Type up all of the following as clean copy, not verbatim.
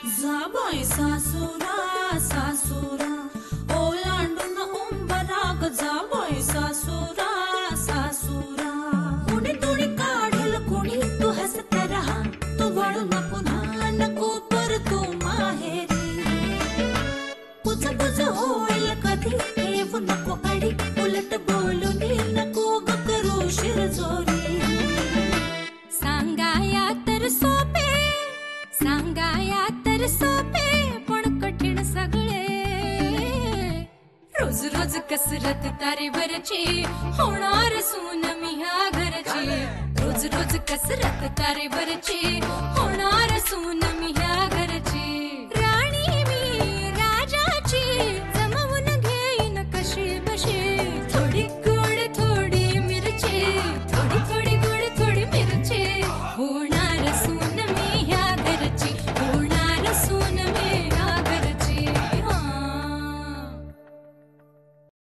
जाबाई सासुरा सासुरा ओलांडून उंबराग जाबाई सासुरा सासुरा कुणी तुणी काढेल कुणी तू हसते रहा तू वळू न पुन्हा नको पर तू माहेरी पुच पुच होईल कधी येऊ नको अडी उलट बोलून नको ग करू शिरजोरी सांगाया तर सोपे सांगाया तर सोपे पण कठीण सगळे रोज रोज कसरत तारेवरची होणार सून मी ह्या घरची रोज रोज कसरत तारेवरची होणार सून मी ह्या घरची राणी मी राजाची जमवून घेईन कशी बशी थोडी गोड थोडी मिरची थोडी थोडी गोड थोडी मिरची होणार सून मी ह्या घरची होणार सून मी ह्या घरची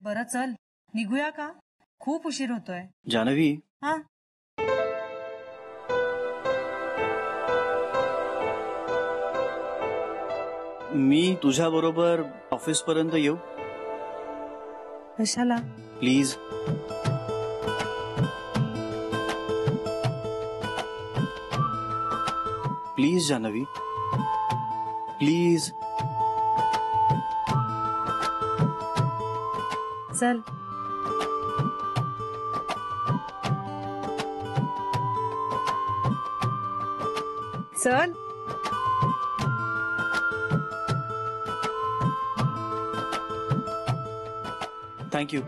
बरं चल निघूया का खूप उशीर होतोय जानवी हा मी तुझ्या बरोबर ऑफिस पर्यंत येऊ कशाला प्लीज प्लीज जानवी प्लीज चल चल थँक्यू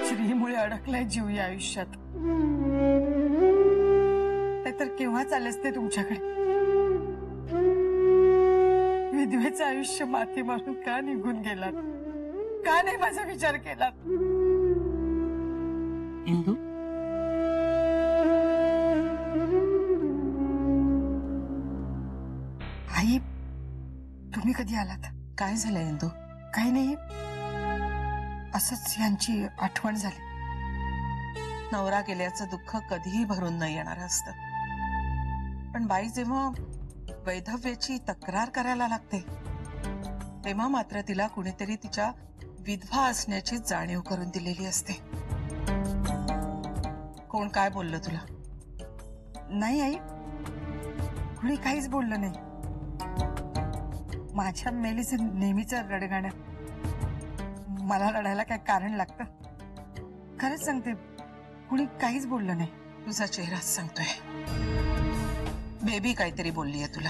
श्रीमुळे अडकलाय जीव या आयुष्यात नाहीतर केव्हा चालले असते तुमच्याकडे विधवेचं आयुष्य माती मारून का निघून गेलात का नाही माझा विचार केला इंदू आई तुम्ही कधी आलात काय झालं इंदू काही नाही असंच यांची आठवण झाली नवरा गेल्याचं दुःख कधीही भरून न येणार असतं पण बाई जेव्हा वैधव्याची तक्रार करायला लागते तेव्हा मात्र तिला कुणीतरी तिच्या विधवा असण्याची जाणीव करून दिलेली असते कोण काय बोललं तुला नाही आई कुणी काहीच बोललं नाही माझ्या मेलीचं नेहमीचं रडगाणं मला रडायला काय कारण लागतं खरंच सांगते कुणी काहीच बोललं नाही तुझा चेहराच सांगतोय बेबी काहीतरी बोललीये तुला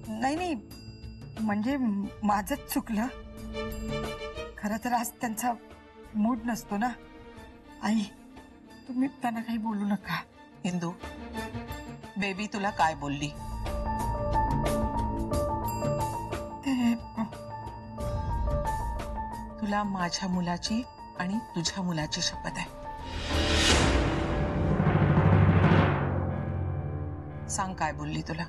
नाही नाही म्हणजे माझंच चुकलं खरं तर आज त्यांचा मूड नसतो ना आई तुम्ही त्यांना काही बोलू नका इंदू बेबी तुला काय बोलली ते तुला माझ्या मुलाची आणि तुझ्या मुलाची शपथ आहे सांग काय बोलली तुला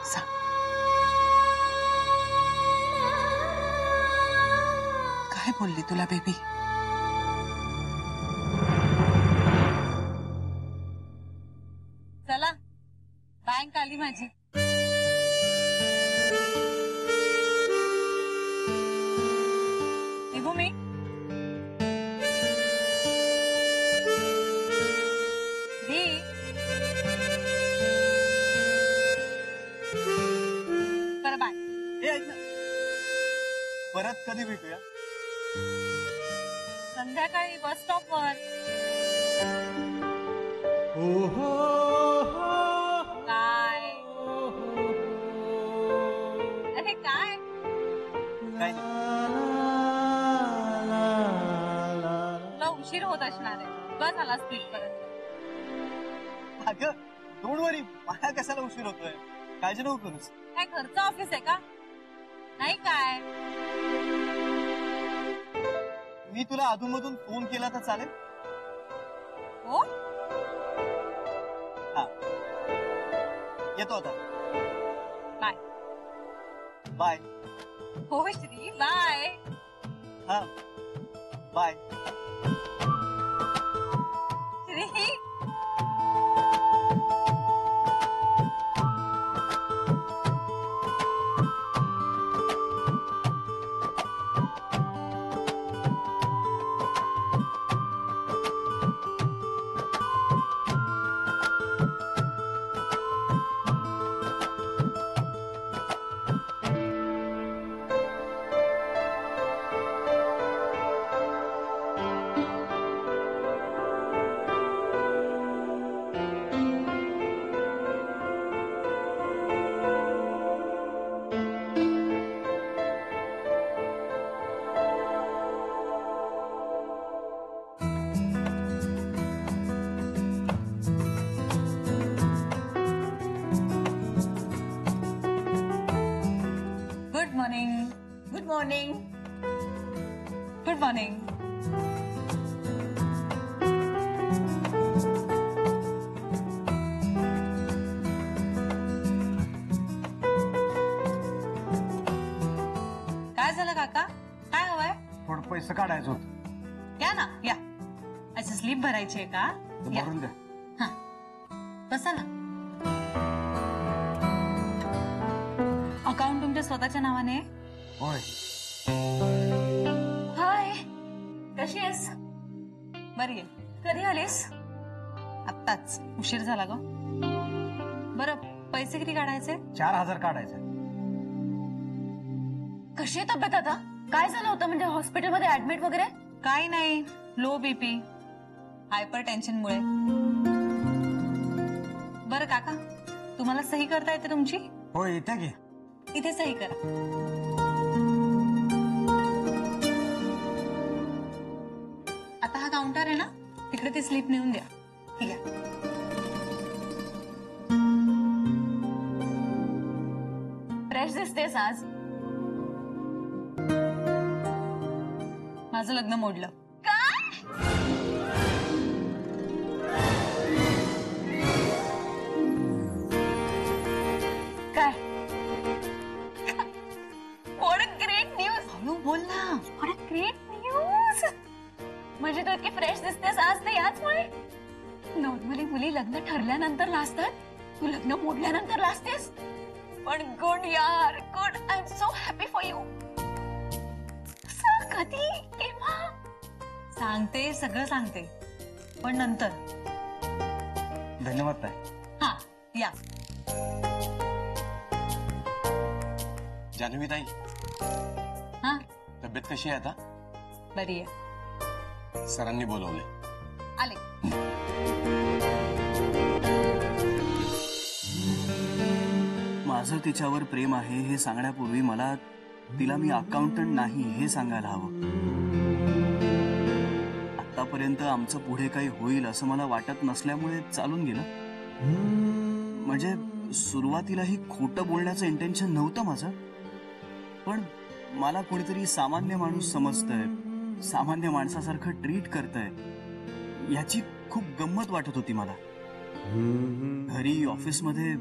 सांग काय बोलली तुला बेबी चला बँक आली माझी निघू मी बरं बाय परत कधी भेटूया संध्याकाळी बस स्टॉपवर काय अरे काय तुला उशीर होत असणार आहे बस आला स्पीड पर्यंत अगं डोंट वरी मला कशाला उशीर होतोय काळजी नको करूस काय घरचं ऑफिस आहे का नाही काय मी तुला अधूनमधून फोन केला तर चालेल हो हा येतो आता. बाय. बाय. हो श्री, बाय. हा bye. Shri. Good morning. Good morning. Good morning. काय झालं काका? काय हवंय? थोडं पैसे काढायचं होतं. या ना या. अच्छा स्लीप भरायची आहे का? या. भरून द्या. हा बसा ना. अकाउंट तुमच्या स्वतःच्या नावाने? होय. हाय, कशी आहेस? बरी आहे. कधी आलीस? आत्ताच. उशीर झाला ग. बरं पैसे किती काढायचे? 4,000 काढायचे. कशी आहे तब्येत आता? काय झालं होतं म्हणजे हॉस्पिटलमध्ये ऍडमिट वगैरे? काय नाही, लो बीपी, हायपर टेन्शनमुळे. बरं काका, तुम्हाला सही करता येते तुमची? होय येते की. इथे सही करा. आता हा काउंटर आहे ना, तिकडे ती स्लिप नेऊन द्या. ठीक आहे. फ्रेश दिसतेस आज. माझं लग्न मोडलं. काय? काय? What a great news! हळू बोल ना. What a great news! म्हणजे तू इतकी फ्रेश दिसतेस आज ते याचमुळे? नॉर्मली मुली लग्न ठरल्यानंतर लाजतात, तू लग्न मोडल्यानंतर लाजतेस. पण गुड यार, good. I am so happy for you. कधी केव्हा सांगते, सगळं सांगते, पण नंतर. धन्यवाद ताई. हा या. जान्हवी ताई, हा तब्येत कशी आहे आता? बरी आहे. सरांनी बोलवले. आले. माझं तिच्यावर प्रेम आहे हे सांगण्यापूर्वी मला तिला मी अकाउंटंट नाही हे सांगायला हवं. आतापर्यंत आमचं पुढे काही होईल असं मला वाटत नसल्यामुळे चालून गेलं. म्हणजे सुरुवातीलाही खोटं बोलण्याचं इंटेन्शन नव्हतं माझं, पण मला कोणीतरी सामान्य माणूस समजतंय, सामान्य माणसासारखं ट्रीट करतंय याची खूप गंमत वाटत होती मला. घरी ऑफिसमध्ये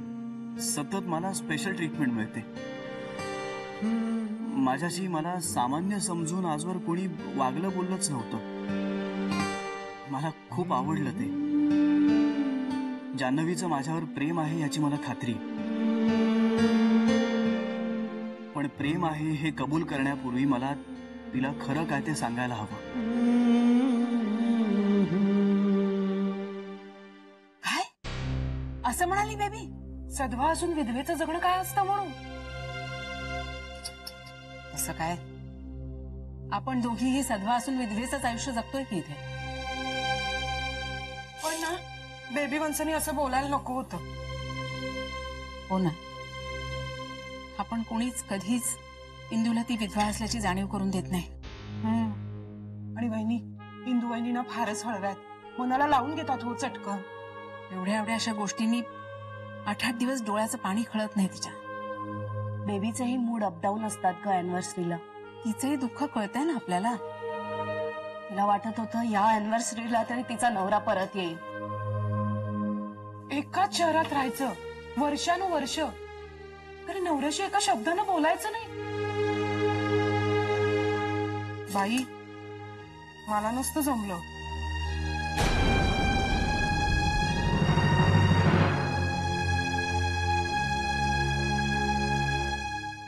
सतत मला स्पेशल ट्रीटमेंट मिळते. माझ्याशी मला सामान्य समजून आजवर कोणी वागलं बोललंच नव्हतं. मला खूप आवडलं ते. जान्हवीचं माझ्यावर प्रेम आहे याची मला खात्री. पण प्रेम आहे हे कबूल करण्यापूर्वी मला तिला खरं काय ते सांगायला हवं. काय असं म्हणाली बेबी? सदवा असून विधवेचं जगणं काय असतं म्हणून? असं काय? आपण दोघीही सदवा असून विधवेचंच आयुष्य जगतोय की इथे. पण ना बेबी वंसनी असं बोलायला नको होतं. हो ना, आपण कोणीच कधीच इंदूला ती विधवा असल्याची जाणीव करून देत नाही. आणि वहिनी, इंदू वहिनी ना फारच हळव्यात, मनाला लावून घेतात हो चटकन. एवढ्या एवढ्या अशा गोष्टींनी 8-8 दिवस डोळ्याचं पाणी खळत नाही तिच्या. बेबीचेही मूड अपडाऊन असतात ग अॅनिव्हर्सरीला. तिचंही दुःख कळतंय ना आपल्याला. तिला वाटत होतं या अॅनिव्हर्सरीला तरी तिचा नवरा परत येईल. एकाच शहरात राहायचं वर्षानुवर्ष. अरे नवऱ्याशी एका शब्दानं बोलायचं नाही. बाई मला नसतं जमलं.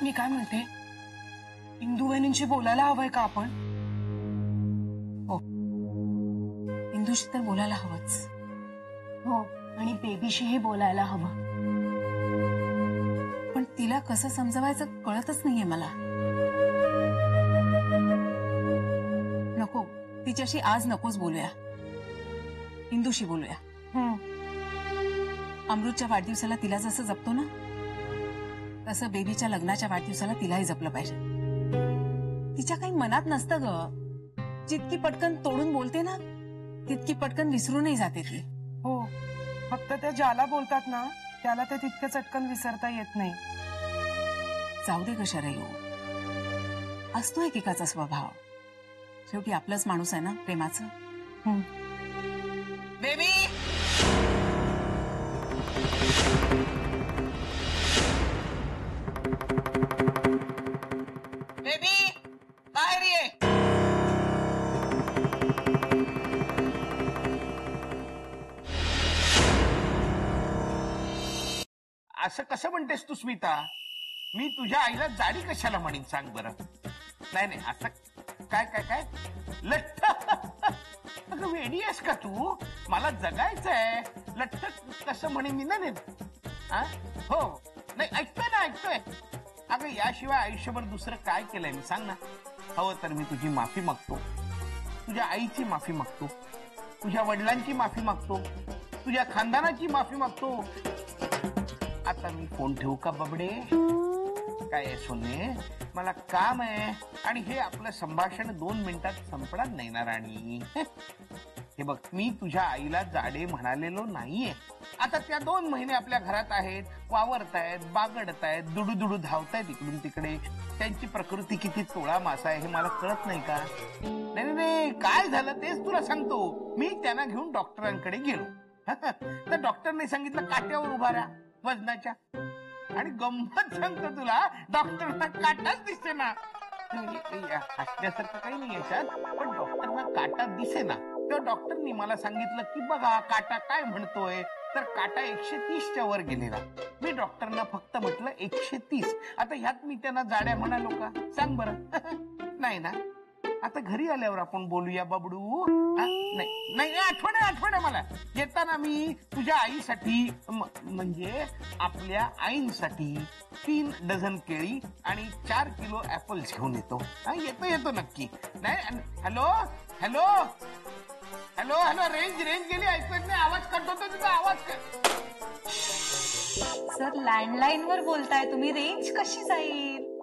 मी काय म्हणते, इंदू वहिनींशी बोलायला हवंय का आपण? हो, इंदूशी तर बोलायला हवंच. हो, आणि बेबीशीही बोलायला हवं. पण तिला कसं समजवायचं कळतच नाहीये मला. नको, तिच्याशी आज नकोच बोलूया. इंदूशी बोलूया. अमृतच्या वाढदिवसाला तिला जसं जपतो ना, तसं बेबीच्या लग्नाच्या वाढदिवसाला तिलाही जपलं पाहिजे. तिच्या काही मनात नसतं ग. जितकी पटकन तोडून बोलते ना, तितकी पटकन विसरूनही जाते ती. हो, फक्त त्या ज्याला बोलतात ना त्याला ते तितकं चटकन विसरता येत नाही. जाऊ दे कशा रे हो, असतो एकेकाचा स्वभाव. शेवटी आपलाच माणूस आहे ना प्रेमाचं. बेबी बेबी बाहेर ये. असं कसं म्हणतेस तू स्मिता? मी तुझ्या आईला जाडी कशाला म्हणीन सांग बरं? नाही नाही, असं काय काय काय लठ्ठ? अगं वेडी आहेस का तू? मला जगायचंय. लठ्ठ कसं म्हणेन मी? नाही हो नाही, ऐकतोय. अगं याशिवाय आयुष्यभर दुसरं काय केलंय मी सांग ना. हवं तर मी तुझी माफी मागतो, तुझ्या आईची माफी मागतो, तुझ्या वडिलांची माफी मागतो, तुझ्या खानदानाची माफी मागतो. आता मी फोन ठेवू का बबडे? काय आहे सोने, मला काम आहे आणि हे आपलं संभाषण 2 मिनिटात संपणार नाही ना राणी. हे बघ, मी तुझ्या आईला जाडे म्हणालेलो नाहीये. आता त्या 2 महिने आपल्या घरात आहेत, वावरतायत, बागडतायत, दुडू धावतायत इकडून तिकडे. त्यांची प्रकृती किती तोळा मासा आहे हे मला कळत नाही का? नाही, काय झालं तेच तुला सांगतो. मी त्यांना घेऊन डॉक्टरांकडे गेलो. तर डॉक्टरने सांगितलं काट्यावर उभा राहा वजनाच्या. आणि गंमत सांगतो तुला, डॉक्टरना काटाच दिसे ना. हसण्यासारखं काही नाही याच्यात, पण डॉक्टरना काटा दिसे ना. तर डॉक्टरनी मला सांगितलं की बघा काटा काय म्हणतोय, तर काटा 130च्या वर गेलेला. मी डॉक्टरना फक्त म्हटलं 130. आता ह्यात मी त्यांना जाड्या म्हणालो का सांग बरं? नाही ना. आता घरी आल्यावर आपण बोलूया बबडू. नाही, आठवण आहे मला. येताना मी तुझ्या आईसाठी म्हणजे आपल्या आईंसाठी 3 डझन केळी आणि 4 किलो ऍपल्स घेऊन येतो. येतो नक्की. नाही, हॅलो, रेंज गेली, ऐकत नाही. आवाज कट होतो तुझा. आवाज सर, लँडलाईन वर बोलताय तुम्ही, रेंज कशी जाईल?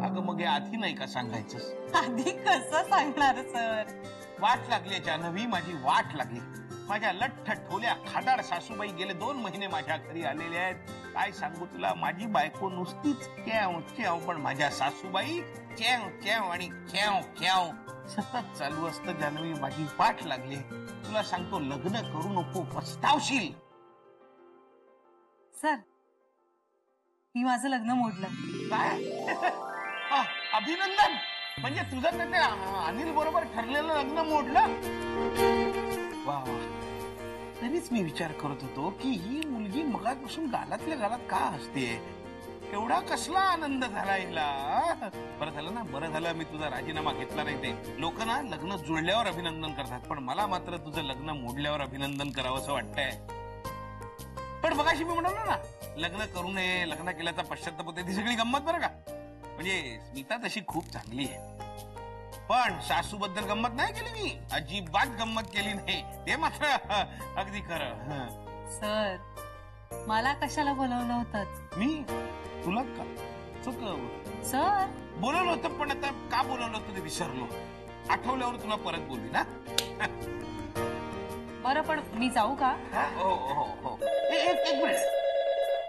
अगं मग आधी नाही का सांगायचं? आधी कसं सांगणार सर? वाट लागली जानवी, माझी वाट लागली. माझ्या लठ्ठ ठोल्या खादाड सासूबाई गेले 2 महिने माझ्या घरी आलेले आहेत. काय सांगू तुला, माझी बायको नुसतीच च्यांव, पण माझ्या सासूबाई च्यांव आणि च्यांव सतत चालू असतं. जानवी, माझी वाट लागली. तुला सांगतो, लग्न करू नको, पस्तावशील. सर, मी माझं लग्न मोडलं. काय? अभिनंदन. म्हणजे तुझं ते अनिल बरोबर ठरलेलं लग्न मोडलं? वा. तरीच मी विचार करत होतो की ही मुलगी मगापासून गालातल्या गालात का हसते. एवढा कसला आनंद झाला हिला. बरं झालं मी तुझा राजीनामा घेतला नाही. ते लोक ना लग्न जुळल्यावर अभिनंदन करतात, पण मला मात्र तुझं लग्न मोडल्यावर अभिनंदन करावं असं वाटतंय. पण मगाशी मी म्हणालो ना, लग्न करू नये, लग्न केल्याचा पश्चात्ताप होते, ती सगळी गंमत बरं का. म्हणजे स्मिता तशी खूप चांगली आहे, पण सासू बद्दल गंमत नाही केली मी. अजिबात गंमत केली नाही, ते मात्र अगदी खरं. सर, मला कशाला बोलवलं होतं? मी तुला का सर बोलवलं होतं, पण आता का बोलवलं होतं ते विसरलो. आठवल्यावर तुला परत बोलली ना. बरं, पण मी जाऊ का? हो. एक मिनिट,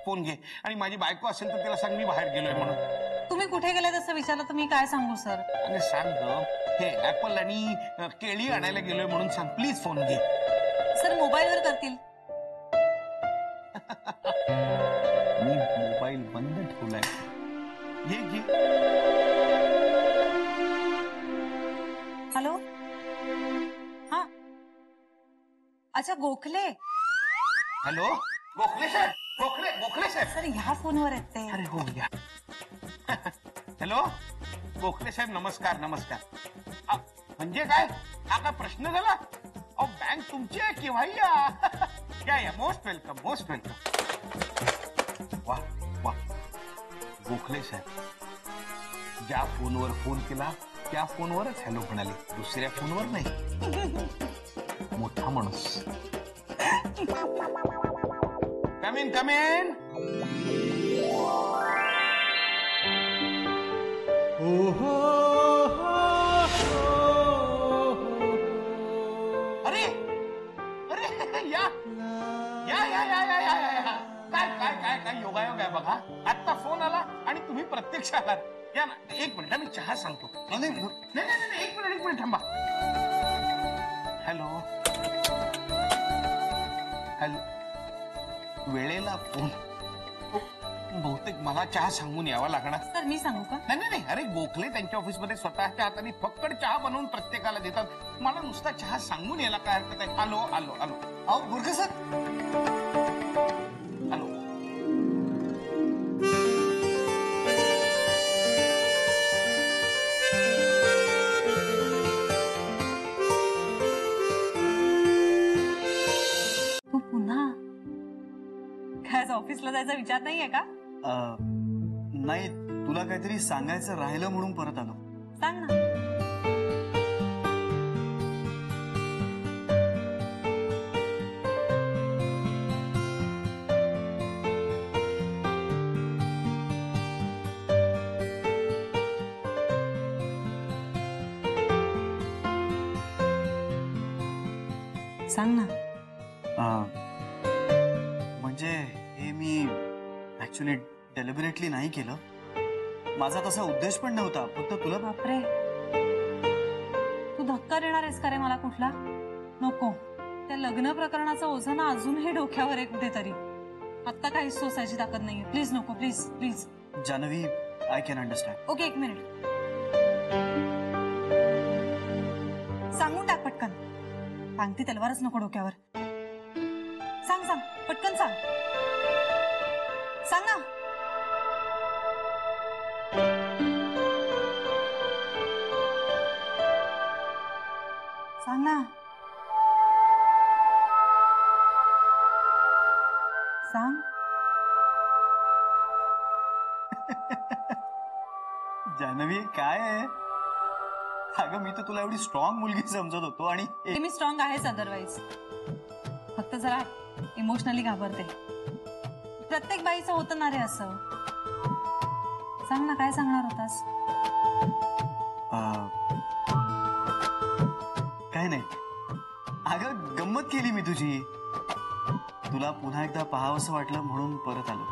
फोन घे आणि माझी बायको असेल तर तिला सांग मी बाहेर गेलोय म्हणून. तुम्ही कुठे गेलात असं विचारलं तर मी काय सांगू सर? अरे सांग ग, हे ऍपल आणि केळी आणायला गेलोय म्हणून सांग. प्लीज फोन घे. सर, मोबाईलवर करतील. मी मोबाईल बंद ठेवलाय. घे. हॅलो. हा. अच्छा, गोखले. हॅलो, गोखले साहेब. सर, ह्या फोनवर आहेत ते. अरे हो या. हॅलो, गोखले साहेब, नमस्कार. म्हणजे काय, हा काय प्रश्न झाला? अहो, बँक तुमची आहे केव्हाही या. Most welcome. वा. गोखले साहेब, ज्या फोनवर फोन केला त्या फोनवरच हॅलो म्हणाले, दुसऱ्या फोनवर नाही. मोठा माणूस. कम इन. अरे या. काय योगायोग आहे बघा. आत्ता फोन आला आणि तुम्ही प्रत्यक्ष आलात. या ना, एक मिनिट, मी चहा सांगतो. नाही, एक मिनिट थांबा. हॅलो. वेळेला फोन. बहुतेक मला चहा सांगून यावा लागणार. सर, मी सांगू का? नाही. अरे, गोखले त्यांच्या ऑफिसमध्ये स्वतःच्या हाताने फक्कड चहा बनवून प्रत्येकाला देतात. मला नुसता चहा सांगून यायला काय हरकत आहे? आलो. अहो बुरके सर. आलो. तू पुन्हा काय ऑफिसला जायचा विचार नाहीये का? नाही, तुला काहीतरी सांगायचं राहिलं म्हणून परत आलो. सांग ना. सांग ना. म्हणजे हे मी ऍक्च्युली डेलिबरेटली नाही केलं. माझा तसा उद्देश पण नव्हता. फक्त तुला. बापरे, तू धक्का देणार आहेस का रे मला कुठला? नको. त्या लग्न प्रकरणाचं ओझं ना अजूनही डोक्यावर आहे कुठेतरी. आत्ता काहीच सोसायची ताकद नाहीये. प्लीज नको. Please. Jahnavi, I can understand. Okay, एक मिनिट. सांगून टाक पटकन. सांगती तलवारच नको डोक्यावर. सांग पटकन सांग ना. सांग ना. सांग. जानवी, काय आहे? अगं, मी तर तुला एवढी स्ट्रॉंग मुलगी समजत होतो आणि मी स्ट्रॉंग आहेच. अदरवाईज फक्त जरा इमोशनली घाबरते. प्रत्येक बाईचं होतं ना रे असं. सांग ना, काय सांगणार होतास? काय नाही. अगं, गंमत केली मी तुझी. तुला पुन्हा एकदा पाहावंसं वाटलं म्हणून परत आलो.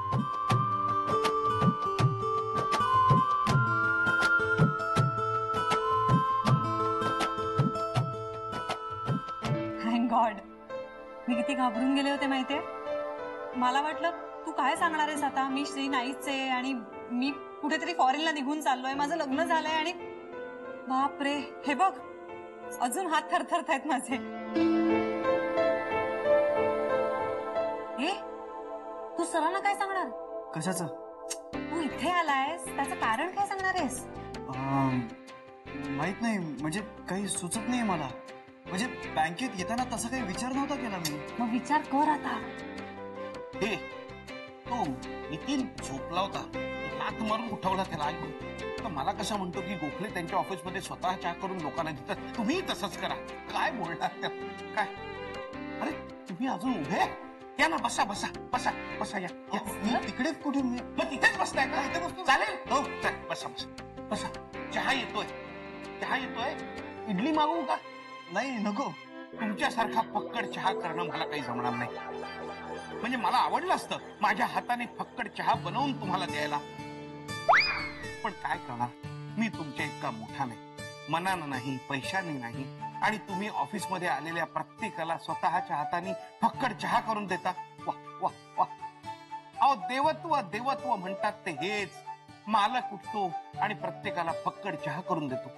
Thank God. मी किती घाबरून गेले होते माहितीये. मला वाटलं तू काय सांगणार आहेस आता. मी श्री नाहीच आहे आणि मी कुठेतरी फॉरेनला निघून चाललोय. माझं लग्न झालंय आणि बापरे, हे बघ अजून हात थरथरतायत माझे. तू सरांना काय सांगणार? कशाचं? तू इथे आलायस त्याचं कारण काय सांगणार आहेस? माहित नाही. म्हणजे काही सुचत नाही मला. म्हणजे बँकेत येताना तसा काही विचार नव्हता केला मी. मग विचार कर आता. हे तो नितीन झोपला होता. हात मारून उठवला त्याला. तर मला कसं म्हणतो की गोखले त्यांच्या ऑफिसमध्ये स्वतः चहा करून लोकांना देतात. तुम्ही तसंच करा. काय बोलणार त्या? काय? अरे, तुम्ही अजून उभे? या ना, बसा. या. तिकडे कुठे? मग तिथेच बसताय का? इथे बसतो. चालेल. हो, बसा. चहा येतोय. इडली मागवू का? नाही, नको. तुमच्यासारखा फक्कड चहा करणं मला काही जमणार नाही. म्हणजे मला आवडलं असतं माझ्या हाताने फक्कड चहा बनवून तुम्हाला द्यायला. पण काय करणार, मी तुमच्या इतका मोठा नाही. मनानं नाही, पैशाने नाही. आणि तुम्ही ऑफिसमध्ये आलेल्या प्रत्येकाला स्वतःच्या हाताने फक्कड चहा करून देता. वा. अहो देवत्व देवत्व म्हणतात ते हेच. मालक उठतो आणि प्रत्येकाला फक्कड चहा करून देतो.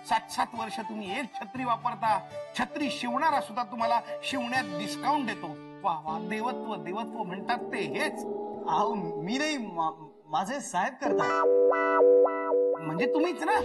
7-7 वर्ष तुम्ही एक छत्री वापरता, छत्री शिवणारा सुद्धा तुम्हाला शिवण्यात डिस्काउंट देतो. वा वा, देवत्व देवत्व म्हणतात ते हेच. अहो मी नाही, माझे साहेब करतात. म्हणजे तुम्हीच ना.